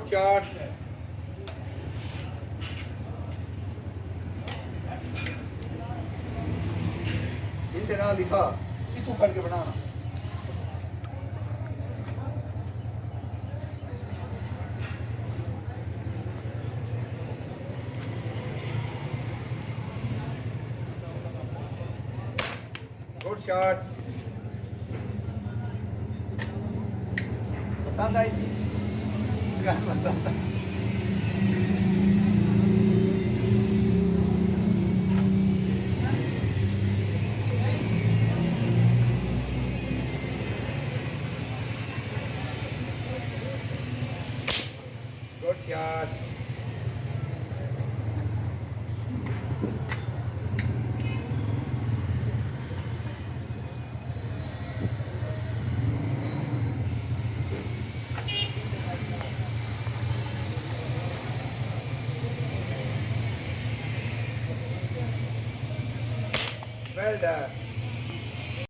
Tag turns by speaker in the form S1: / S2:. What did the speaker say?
S1: Good shot. इनसे ना लिखा कि तू करके बनाना गुड शॉट पसंद आई थी पसंद Good shot. Well done.